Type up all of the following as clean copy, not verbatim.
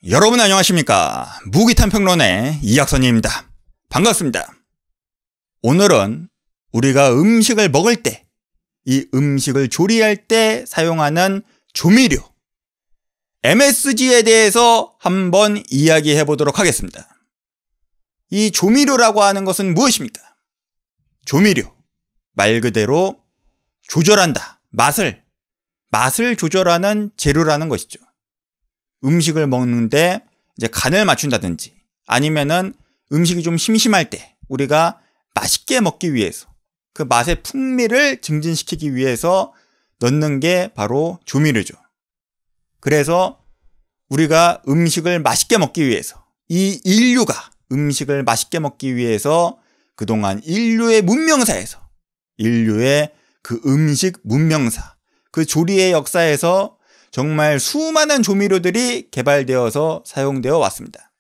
여러분 안녕하십니까? 무기탄평론의 이학선입니다. 반갑습니다. 오늘은 우리가 음식을 먹을 때, 이 음식을 조리할 때 사용하는 조미료 MSG에 대해서 한번 이야기해 보도록 하겠습니다. 이 조미료라고 하는 것은 무엇입니까? 조미료, 말 그대로 조절한다, 맛을 조절하는 재료라는 것이죠. 음식을 먹는데 이제 간을 맞춘다든지 아니면은 음식이 좀 심심할 때 우리가 맛있게 먹기 위해서 그 맛의 풍미를 증진시키기 위해서 넣는 게 바로 조미료죠. 그래서 우리가 음식을 맛있게 먹기 위해서, 이 인류가 음식을 맛있게 먹기 위해서 그동안 인류의 문명사에서, 인류의 그 음식 문명사, 그 조리의 역사에서 정말 수많은 조미료들이 개발되어서 사용되어 왔습니다.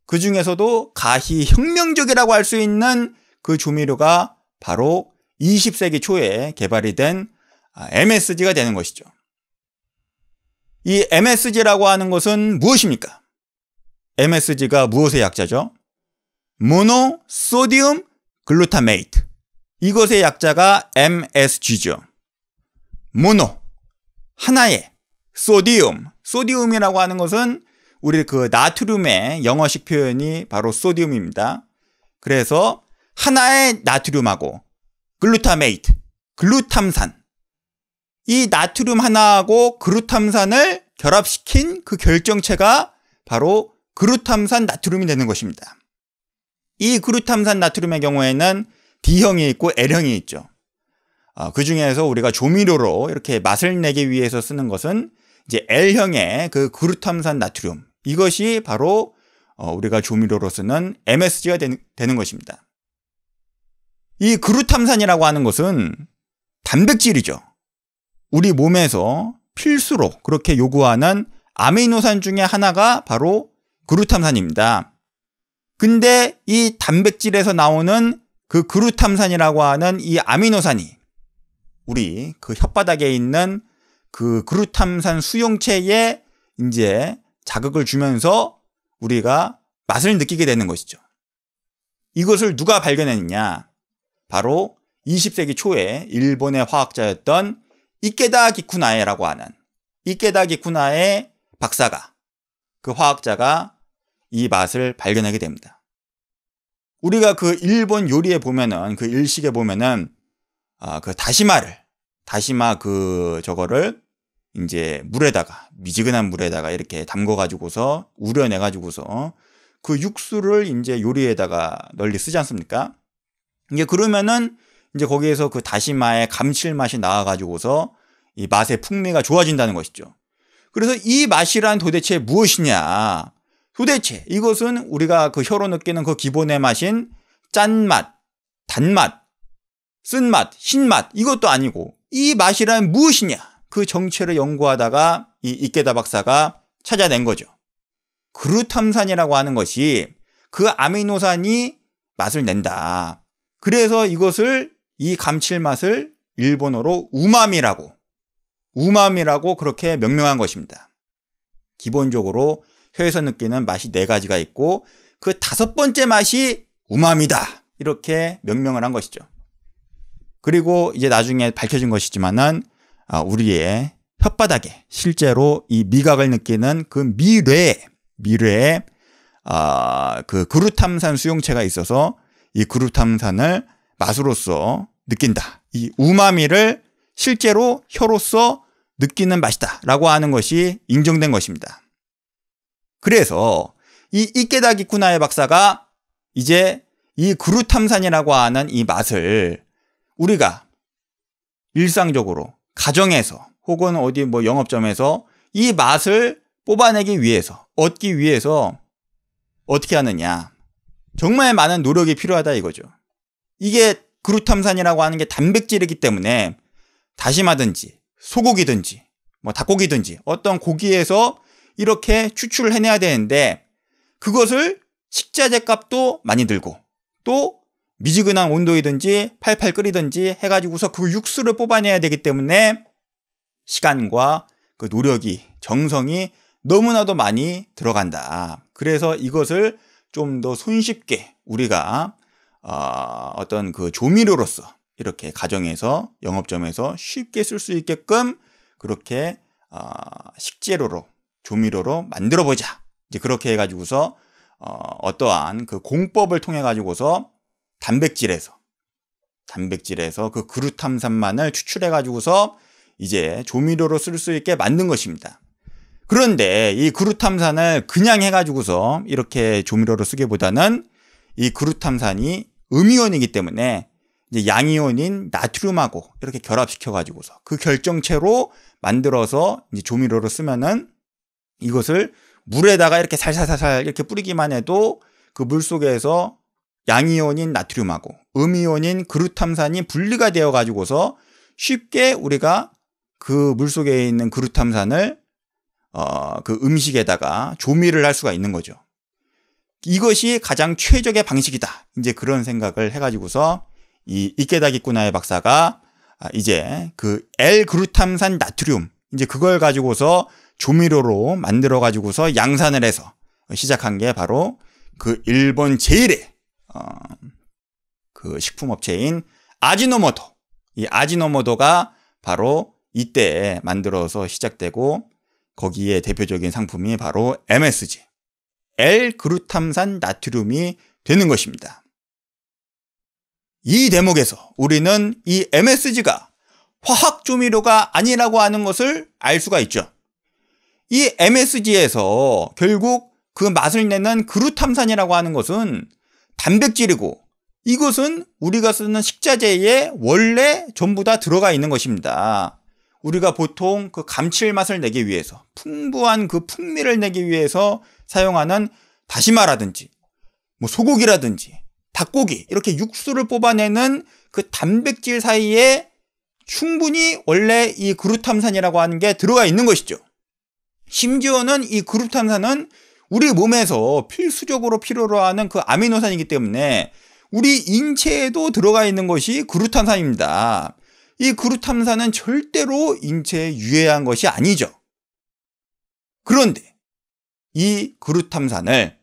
그 중에서도 가히 혁명적이라고 할 수 있는 그 조미료가 바로 20세기 초에 개발이 된 MSG가 되는 것이죠. 이 MSG라고 하는 것은 무엇입니까? MSG가 무엇의 약자죠? 모노소디움 글루타메이트. 이것의 약자가 MSG죠. 모노, 하나의, 소디움이라고 하는 것은 우리 그 나트륨의 영어식 표현이 바로 소디움입니다. 그래서 하나의 나트륨하고 글루타메이트, 글루탐산. 이 나트륨 하나하고 글루탐산을 결합시킨 그 결정체가 바로 글루탐산 나트륨이 되는 것입니다. 이 글루탐산 나트륨의 경우에는 D형이 있고 L형이 있죠. 그 중에서 우리가 조미료로 이렇게 맛을 내기 위해서 쓰는 것은 이제 L형의 그 글루탐산 나트륨, 이것이 바로 우리가 조미료로 쓰는 MSG가 되는 것입니다. 이 글루탐산이라고 하는 것은 단백질이죠. 우리 몸에서 필수로 그렇게 요구하는 아미노산 중에 하나가 바로 글루탐산입니다. 근데 이 단백질에서 나오는 그 글루탐산이라고 하는 이 아미노산이 우리 그 혓바닥에 있는 그 글루탐산 수용체에 이제 자극을 주면서 우리가 맛을 느끼게 되는 것이죠. 이것을 누가 발견했느냐? 바로 20세기 초에 일본의 화학자였던 이케다 기쿠나에라고 하는 이케다 기쿠나에 박사가, 그 화학자가 이 맛을 발견하게 됩니다. 우리가 그 일본 요리에 보면은, 그 일식에 보면은 그 다시마 저거를 이제 미지근한 물에다가 이렇게 담궈가지고서 우려내가지고서 그 육수를 이제 요리에다가 널리 쓰지 않습니까? 이게 그러면은 이제 거기에서 그 다시마의 감칠맛이 나와가지고서 이 맛의 풍미가 좋아진다는 것이죠. 그래서 이 맛이란 도대체 무엇이냐? 도대체 이것은 우리가 그 혀로 느끼는 그 기본의 맛인 짠맛, 단맛, 쓴맛, 신맛, 이것도 아니고 이 맛이란 무엇이냐? 그 정체를 연구하다가 이 이케다 박사가 찾아낸 거죠. 글루탐산이라고 하는 것이 그 아미노산이 맛을 낸다. 그래서 이 감칠맛을 일본어로 우마미라고 그렇게 명명한 것입니다. 기본적으로 혀에서 느끼는 맛이 4가지가 있고 그 5번째 맛이 우마미다. 이렇게 명명을 한 것이죠. 그리고 이제 나중에 밝혀진 것이지만은 우리의 혓바닥에 실제로 이 미각을 느끼는 그 미뢰에 그 글루탐산 수용체가 있어서 이 글루탐산을 맛으로서 느낀다. 이 우마미를 실제로 혀로서 느끼는 맛이다라고 하는 것이 인정된 것입니다. 그래서 이 이케다 기쿠나에 박사가 이제 이 글루탐산이라고 하는 이 맛을 우리가 일상적으로 가정에서 혹은 어디 영업점에서 이 맛을 뽑아내기 위해서, 얻기 위해서 어떻게 하느냐? 정말 많은 노력이 필요하다 이거죠. 이게 글루탐산이라고 하는 게 단백질이기 때문에 다시마든지 소고기든지 닭고기든지 어떤 고기에서 이렇게 추출을 해내야 되는데 그것을 식자재 값도 많이 들고 또 미지근한 온도이든지 팔팔 끓이든지 해가지고서 그 육수를 뽑아내야 되기 때문에 시간과 그 노력이, 정성이 너무나도 많이 들어간다. 그래서 이것을 좀 더 손쉽게 우리가 어떤 그 조미료로서 이렇게 가정에서 영업점에서 쉽게 쓸 수 있게끔 그렇게 식재료로 조미료로 만들어 보자. 이제 그렇게 해가지고서 어떠한 그 공법을 통해 가지고서 단백질에서 그 그루탐산만을 추출해 가지고서 이제 조미료로 쓸 수 있게 만든 것입니다. 그런데 이 그루탐산을 그냥 해가지고서 이렇게 조미료로 쓰기보다는 이 그루탐산이 음이온이기 때문에 이제 양이온인 나트륨하고 이렇게 결합시켜가지고서 그 결정체로 만들어서 이제 조미료로 쓰면은 이것을 물에다가 이렇게 살살살살 이렇게 뿌리기만 해도 그 물 속에서 양이온인 나트륨하고 음이온인 그루탐산이 분리가 되어 가지고서 쉽게 우리가 그 물 속에 있는 그루탐산을 그 음식에다가 조미를 할 수가 있는 거죠. 이것이 가장 최적의 방식이다. 이제 그런 생각을 해가지고서 이 이케다기쿠나의 박사가 이제 그 L-그루탐산 나트륨 이제 그걸 가지고서 조미료로 만들어 가지고서 양산을 해서 시작한 게 바로 그 일본 제일의 그 식품업체인 아지노모토. 이 아지노모토가 바로 이때 만들어서 시작되고 거기에 대표적인 상품이 바로 MSG, L-그루탐산 나트륨이 되는 것입니다. 이 대목에서 우리는 이 MSG가 화학조미료가 아니라고 하는 것을 알 수가 있죠. 이 MSG에서 결국 그 맛을 내는 그루탐산이라고 하는 것은 단백질이고 이것은 우리가 쓰는 식자재에 원래 전부 다 들어가 있는 것입니다. 우리가 보통 그 감칠맛을 내기 위해서 풍부한 그 풍미를 내기 위해서 사용하는 다시마라든지 뭐 소고기라든지 닭고기 이렇게 육수를 뽑아내는 그 단백질 사이에 충분히 원래 이 그루탐산이라고 하는 게 들어가 있는 것이죠. 심지어는 이 그루탐산은 우리 몸에서 필수적으로 필요로 하는 그 아미노산이기 때문에 우리 인체에도 들어가 있는 것이 그루탐산입니다. 이 그루탐산은 절대로 인체에 유해한 것이 아니죠. 그런데 이 그루탐산을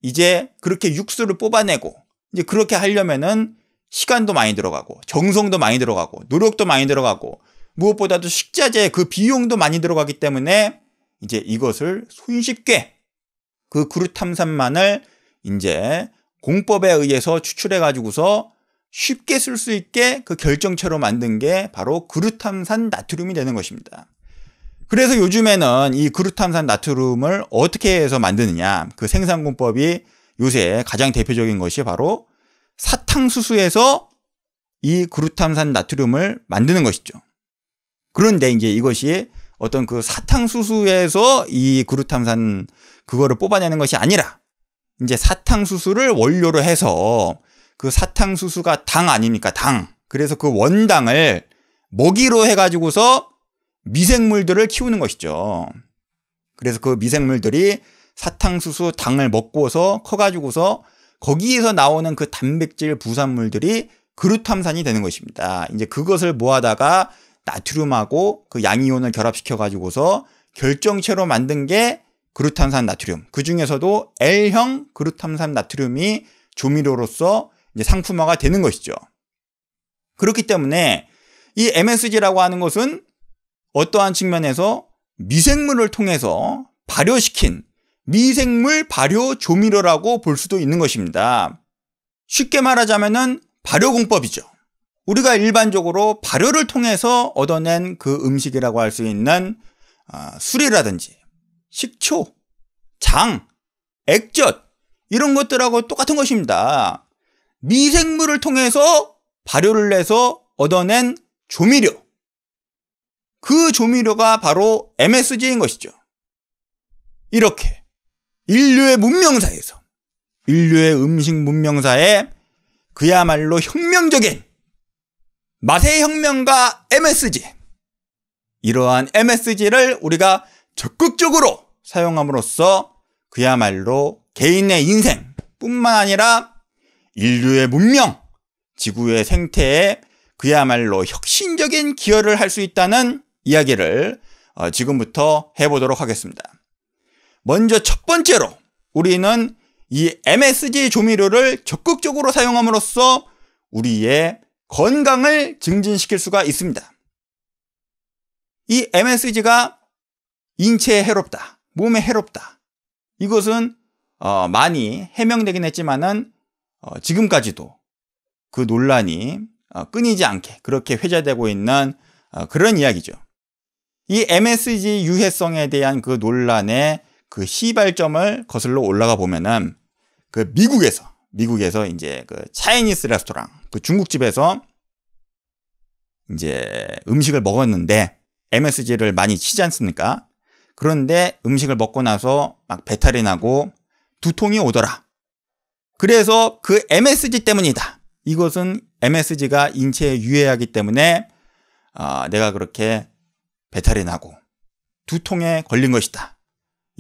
이제 그렇게 육수를 뽑아내고 이제 그렇게 하려면은 시간도 많이 들어가고 정성도 많이 들어가고 노력도 많이 들어가고 무엇보다도 식자재 그 비용도 많이 들어가기 때문에 이제 이것을 손쉽게 그 그루탐산만을 이제 공법에 의해서 추출해 가지고서 쉽게 쓸 수 있게 그 결정체로 만든 게 바로 그루탐산 나트륨이 되는 것입니다. 그래서 요즘에는 이 그루탐산 나트륨을 어떻게 해서 만드느냐, 그 생산공법이 요새 가장 대표적인 것이 바로 사탕수수에서 이 그루탐산 나트륨을 만드는 것이죠. 그런데 이제 이것이 어떤 그 사탕수수에서 이 그루탐산 그거를 뽑아내는 것이 아니라 이제 사탕수수를 원료로 해서 그 사탕수수가 당 아닙니까? 당. 그래서 그 원당을 먹이로 해가지고서 미생물들을 키우는 것이죠. 그래서 그 미생물들이 사탕수수 당을 먹고서 커가지고서 거기에서 나오는 그 단백질 부산물들이 그루탐산이 되는 것입니다. 이제 그것을 모아다가 나트륨하고 그 양이온을 결합시켜가지고서 결정체로 만든 게 그루탐산 나트륨. 그 중에서도 L형 그루탐산 나트륨이 조미료로서 이제 상품화가 되는 것이죠. 그렇기 때문에 이 MSG라고 하는 것은 어떠한 측면에서 미생물을 통해서 발효시킨 미생물 발효 조미료라고 볼 수도 있는 것입니다. 쉽게 말하자면은 발효공법이죠. 우리가 일반적으로 발효를 통해서 얻어낸 그 음식이라고 할 수 있는 술이라든지 식초, 장, 액젓 이런 것들하고 똑같은 것입니다. 미생물을 통해서 발효를 해서 얻어낸 조미료. 그 조미료가 바로 MSG인 것이죠. 이렇게 인류의 문명사에서, 인류의 음식 문명사에 그야말로 혁명적인 맛의 혁명가 MSG. 이러한 MSG를 우리가 적극적으로 사용함으로써 그야말로 개인의 인생 뿐만 아니라 인류의 문명, 지구의 생태에 그야말로 혁신적인 기여를 할 수 있다는 이야기를 지금부터 해보도록 하겠습니다. 먼저 첫 번째로 우리는 이 MSG 조미료를 적극적으로 사용함으로써 우리의 건강을 증진시킬 수가 있습니다. 이 MSG가 인체에 해롭다, 몸에 해롭다. 이것은 많이 해명되긴 했지만은 지금까지도 그 논란이 끊이지 않게 그렇게 회자되고 있는 그런 이야기죠. 이 MSG 유해성에 대한 그 논란의 그 시발점을 거슬러 올라가 보면은 그 미국에서 이제 그 차이니스 레스토랑, 그 중국집에서 이제 음식을 먹었는데 MSG를 많이 치지 않습니까? 그런데 음식을 먹고 나서 막 배탈이 나고 두통이 오더라. 그래서 그 MSG 때문이다. 이것은 MSG가 인체에 유해하기 때문에 내가 그렇게 배탈이 나고 두통에 걸린 것이다.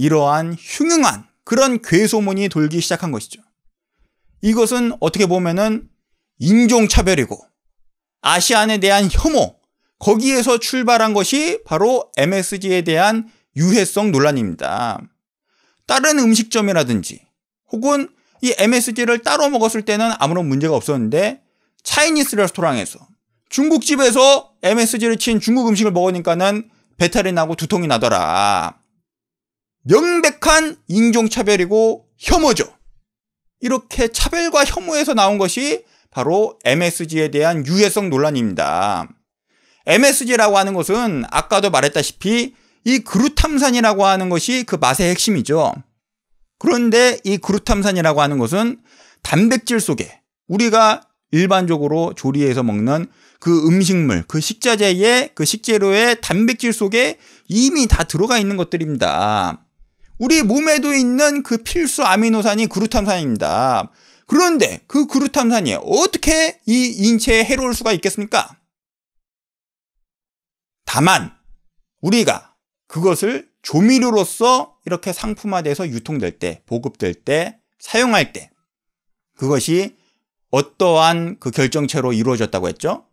이러한 흉흉한 그런 괴소문이 돌기 시작한 것이죠. 이것은 어떻게 보면은 인종차별이고 아시안에 대한 혐오, 거기에서 출발한 것이 바로 MSG에 대한 유해성 논란입니다. 다른 음식점이라든지 혹은 이 MSG를 따로 먹었을 때는 아무런 문제가 없었는데 차이니스 레스토랑에서 중국집에서 MSG를 친 중국 음식을 먹으니까는 배탈이 나고 두통이 나더라. 명백한 인종차별이고 혐오죠. 이렇게 차별과 혐오에서 나온 것이 바로 MSG에 대한 유해성 논란입니다. MSG라고 하는 것은 아까도 말했다시피 이 그루탐산이라고 하는 것이 그 맛의 핵심이죠. 그런데 이 그루탐산이라고 하는 것은 단백질 속에 우리가 일반적으로 조리해서 먹는 그 음식물, 그 식자재의 그 식재료의 단백질 속에 이미 다 들어가 있는 것들입니다. 우리 몸에도 있는 그 필수 아미노산이 그루탐산입니다. 그런데 그 그루탐산이 어떻게 이 인체에 해로울 수가 있겠습니까? 다만 우리가 그것을 조미료로서 이렇게 상품화돼서 유통될 때, 보급될 때, 사용할 때 그것이 어떠한 그 결정체로 이루어졌다고 했죠?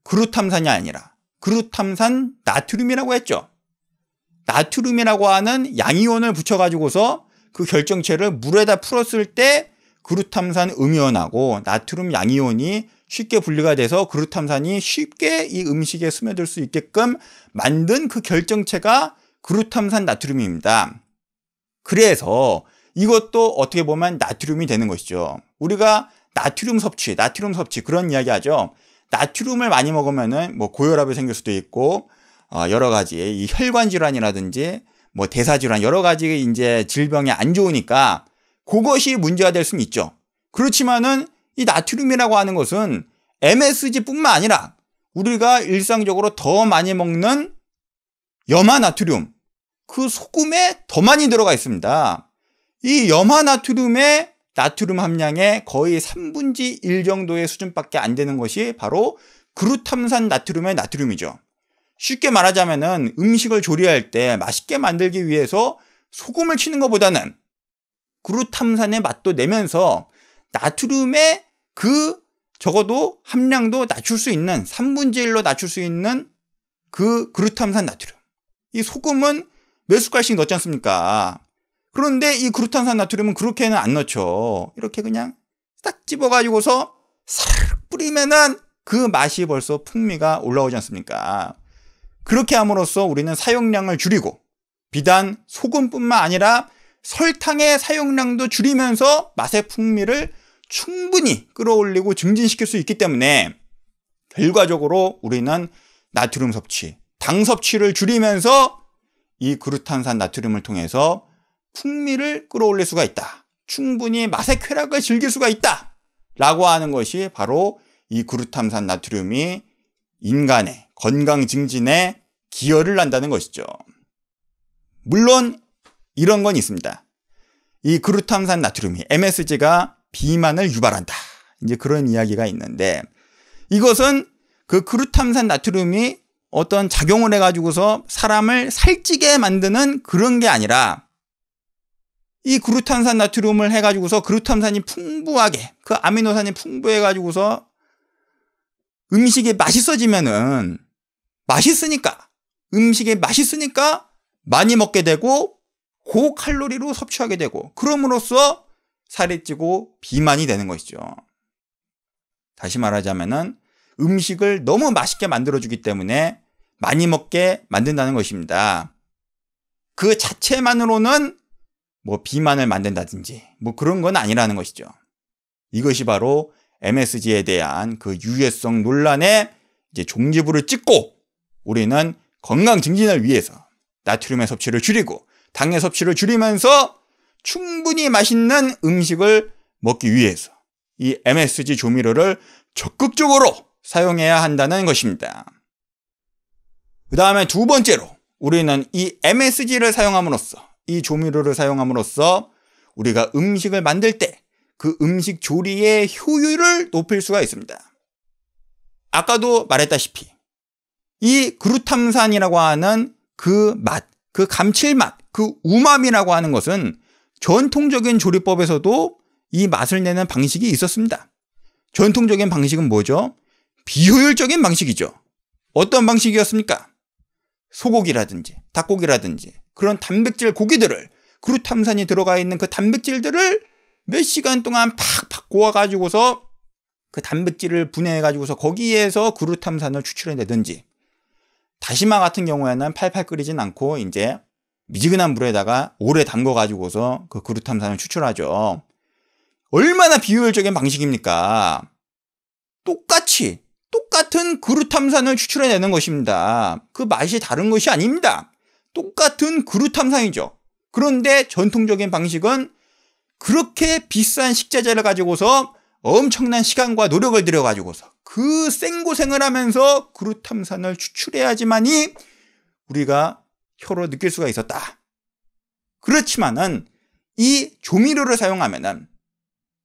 그루탐산이 아니라 그루탐산 나트륨이라고 했죠. 나트륨이라고 하는 양이온을 붙여가지고서 그 결정체를 물에다 풀었을 때 그루탐산 음이온하고 나트륨 양이온이 쉽게 분리가 돼서 그루탐산이 쉽게 이 음식에 스며들 수 있게끔 만든 그 결정체가 그루탐산 나트륨입니다. 그래서 이것도 어떻게 보면 나트륨이 되는 것이죠. 우리가 나트륨 섭취 그런 이야기 하죠. 나트륨을 많이 먹으면은 뭐 고혈압이 생길 수도 있고 여러 가지 이 혈관 질환이라든지 뭐 대사 질환 여러 가지 이제 질병이 안 좋으니까 그것이 문제가 될 수는 있죠. 그렇지만은 이 나트륨이라고 하는 것은 MSG뿐만 아니라 우리가 일상적으로 더 많이 먹는 염화나트륨, 그 소금에 더 많이 들어가 있습니다. 이 염화나트륨의 나트륨 함량의 거의 3분의 1 정도의 수준밖에 안 되는 것이 바로 그루탐산 나트륨의 나트륨이죠. 쉽게 말하자면은 음식을 조리할 때 맛있게 만들기 위해서 소금을 치는 것보다는 그루탐산의 맛도 내면서 나트륨의 그 적어도 함량도 낮출 수 있는 3분의 1로 낮출 수 있는 그 그루탐산 나트륨. 이 소금은 몇 숟갈씩 넣지 않습니까? 그런데 이 그루탐산 나트륨은 그렇게는 안 넣죠. 이렇게 그냥 딱 집어가지고서 싹 뿌리면은 그 맛이 벌써 풍미가 올라오지 않습니까? 그렇게 함으로써 우리는 사용량을 줄이고 비단 소금뿐만 아니라 설탕의 사용량도 줄이면서 맛의 풍미를 충분히 끌어올리고 증진시킬 수 있기 때문에 결과적으로 우리는 나트륨 섭취, 당 섭취를 줄이면서 이 그루탄산 나트륨을 통해서 풍미를 끌어올릴 수가 있다. 충분히 맛의 쾌락을 즐길 수가 있다. 라고 하는 것이 바로 이 그루탄산 나트륨이 인간의 건강 증진에 기여를 한다는 것이죠. 물론 이런 건 있습니다. 이 그루탄산 나트륨이 MSG가 비만을 유발한다. 이제 그런 이야기가 있는데 이것은 그 그루탄산 나트륨이 어떤 작용을 해가지고서 사람을 살찌게 만드는 그런 게 아니라 이 그루탄산 나트륨을 해가지고서 그루탄산이 풍부하게 그 아미노산이 풍부해가지고서 음식이 맛있어지면은 맛있으니까 음식이 맛있으니까 많이 먹게 되고 고칼로리로 섭취하게 되고 그럼으로써 살이 찌고 비만이 되는 것이죠. 다시 말하자면은 음식을 너무 맛있게 만들어주기 때문에 많이 먹게 만든다는 것입니다. 그 자체만으로는 뭐 비만을 만든다든지 뭐 그런 건 아니라는 것이죠. 이것이 바로 MSG에 대한 그 유해성 논란의 이제 종지부를 찍고 우리는 건강 증진을 위해서 나트륨의 섭취를 줄이고 당의 섭취를 줄이면서 충분히 맛있는 음식을 먹기 위해서 이 MSG 조미료를 적극적으로 사용해야 한다는 것입니다. 그 다음에 두 번째로 우리는 이 MSG를 사용함으로써 이 조미료를 사용함으로써 우리가 음식을 만들 때 그 음식 조리의 효율을 높일 수가 있습니다. 아까도 말했다시피 이 그루탐산이라고 하는 그 맛, 그 감칠맛, 그 우마미라고 하는 것은 전통적인 조리법에서도 이 맛을 내는 방식이 있었습니다. 전통적인 방식은 뭐죠? 비효율적인 방식이죠. 어떤 방식이었습니까? 소고기라든지 닭고기라든지 그런 단백질 고기들을 그루탐산이 들어가 있는 그 단백질들을 몇 시간 동안 팍팍 고아가지고서 그 단백질을 분해해가지고서 거기에서 그루탐산을 추출해내든지 다시마 같은 경우에는 팔팔 끓이진 않고 이제 미지근한 물에다가 오래 담궈가지고서 그 그루탐산을 추출하죠. 얼마나 비효율적인 방식입니까? 똑같은 그루탐산을 추출해내는 것입니다. 그 맛이 다른 것이 아닙니다. 똑같은 그루탐산이죠. 그런데 전통적인 방식은 그렇게 비싼 식자재를 가지고서 엄청난 시간과 노력을 들여가지고서 그 생고생을 하면서 그루탐산을 추출해야지만이 우리가 혀로 느낄 수가 있었다. 그렇지만은 이 조미료를 사용하면은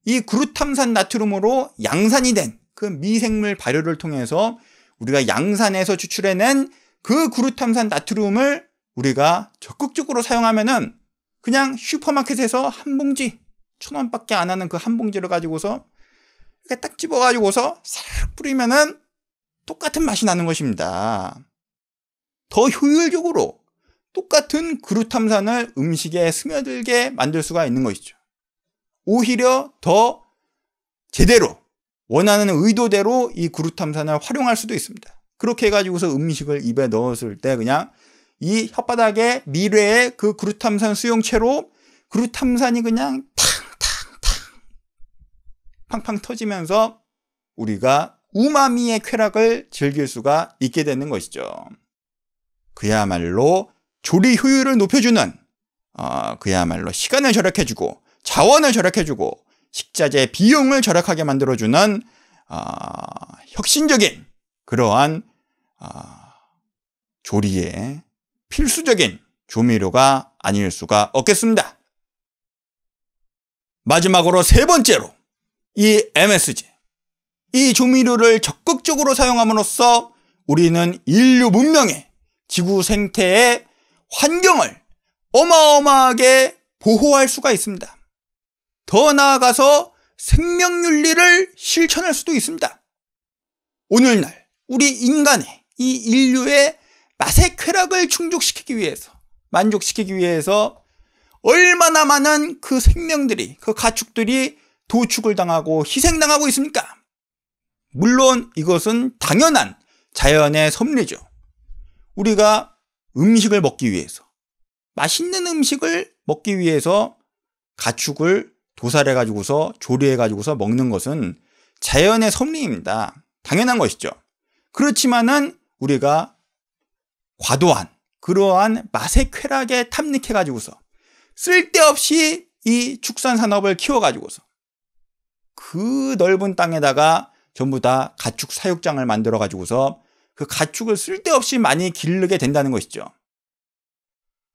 이 그루탐산 나트륨으로 양산이 된 그 미생물 발효를 통해서 우리가 양산해서 추출해낸 그 그루탐산 나트륨을 우리가 적극적으로 사용하면은 그냥 슈퍼마켓에서 한 봉지 1,000원밖에 안 하는 그 한 봉지를 가지고서 이렇게 딱 집어가지고서 싹 뿌리면은 똑같은 맛이 나는 것입니다. 더 효율적으로 똑같은 그루탐산을 음식에 스며들게 만들 수가 있는 것이죠. 오히려 더 제대로 원하는 의도대로 이 그루탐산을 활용할 수도 있습니다. 그렇게 해가지고서 음식을 입에 넣었을 때 그냥 이 혓바닥에 미뢰의 그 그루탐산 수용체로 그루탐산이 그냥 탕탕탕 팡팡 터지면서 우리가 우마미의 쾌락을 즐길 수가 있게 되는 것이죠. 그야말로 조리 효율을 높여주는 그야말로 시간을 절약해주고 자원을 절약해주고 식자재 비용을 절약하게 만들어주는 혁신적인 그러한 조리의 필수적인 조미료가 아닐 수가 없겠습니다. 마지막으로 세 번째로 이 MSG, 이 조미료를 적극적으로 사용함으로써 우리는 인류 문명의 지구 생태의 환경을 어마어마하게 보호할 수가 있습니다. 더 나아가서 생명윤리를 실천할 수도 있습니다. 오늘날 우리 인간의 이 인류의 맛의 쾌락을 충족시키기 위해서 만족시키기 위해서 얼마나 많은 그 생명들이 그 가축들이 도축을 당하고 희생당하고 있습니까? 물론 이것은 당연한 자연의 섭리죠. 우리가 음식을 먹기 위해서 맛있는 음식을 먹기 위해서 가축을 도살해가지고서 조리해가지고서 먹는 것은 자연의 섭리입니다. 당연한 것이죠. 그렇지만은 우리가 과도한 그러한 맛의 쾌락에 탐닉해가지고서 쓸데없이 이 축산산업을 키워가지고서 그 넓은 땅에다가 전부 다 가축 사육장을 만들어가지고서 그 가축을 쓸데없이 많이 기르게 된다는 것이죠.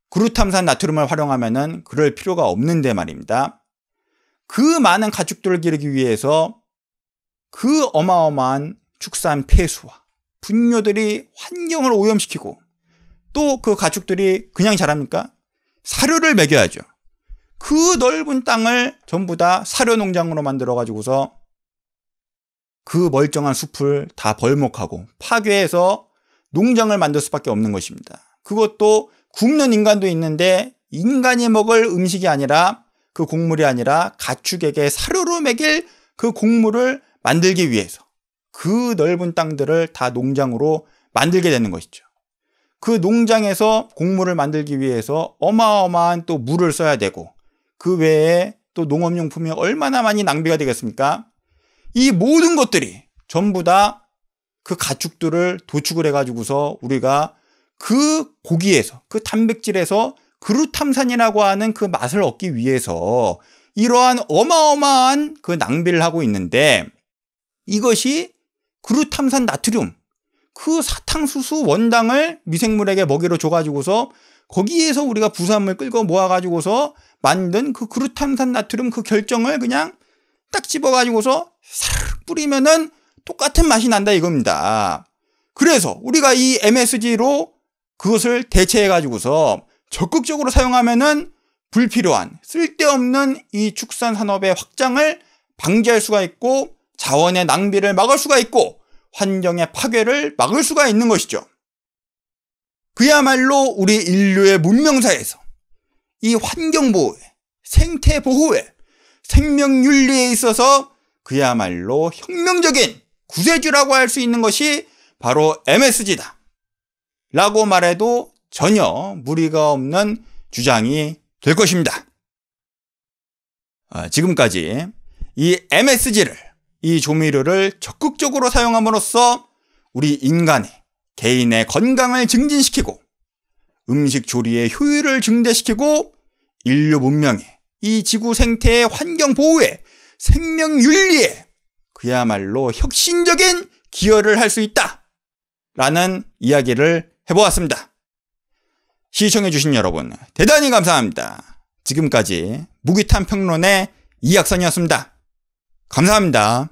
그루탐산 나트륨을 활용하면은 그럴 필요가 없는데 말입니다. 그 많은 가축들을 기르기 위해서 그 어마어마한 축산 폐수와 분뇨들이 환경을 오염시키고 또 그 가축들이 그냥 자랍니까? 사료를 먹여야죠. 그 넓은 땅을 전부 다 사료 농장으로 만들어 가지고서 그 멀쩡한 숲을 다 벌목하고 파괴해서 농장을 만들 수밖에 없는 것입니다. 그것도 굶는 인간도 있는데 인간이 먹을 음식이 아니라 그 곡물이 아니라 가축에게 사료로 먹일 그 곡물을 만들기 위해서 그 넓은 땅들을 다 농장으로 만들게 되는 것이죠. 그 농장에서 곡물을 만들기 위해서 어마어마한 또 물을 써야 되고 그 외에 또 농업용품이 얼마나 많이 낭비가 되겠습니까? 이 모든 것들이 전부 다 그 가축들을 도축을 해가지고서 우리가 그 고기에서 그 단백질에서 글루탐산이라고 하는 그 맛을 얻기 위해서 이러한 어마어마한 그 낭비를 하고 있는데 이것이 글루탐산 나트륨 그 사탕수수 원당을 미생물에게 먹이로 줘가지고서 거기에서 우리가 부산물 끌고 모아가지고서 만든 그 글루탐산 나트륨 그 결정을 그냥 딱 집어가지고서 사르르 뿌리면은 똑같은 맛이 난다 이겁니다. 그래서 우리가 이 MSG로 그것을 대체해가지고서 적극적으로 사용하면은 불필요한 쓸데없는 이 축산 산업의 확장을 방지할 수가 있고 자원의 낭비를 막을 수가 있고 환경의 파괴를 막을 수가 있는 것이죠. 그야말로 우리 인류의 문명사에서 이 환경보호에, 생태보호에, 생명윤리에 있어서 그야말로 혁명적인 구세주라고 할 수 있는 것이 바로 MSG다 라고 말해도 전혀 무리가 없는 주장이 될 것입니다. 지금까지 이 MSG를 이 조미료를 적극적으로 사용함으로써 우리 인간의 개인의 건강을 증진시키고 음식 조리의 효율을 증대시키고 인류 문명의 이 지구 생태의 환경 보호에 생명윤리에 그야말로 혁신적인 기여를 할 수 있다 라는 이야기를 해보았습니다. 시청해주신 여러분 대단히 감사합니다. 지금까지 무기탄 평론의 이학선이었습니다. 감사합니다.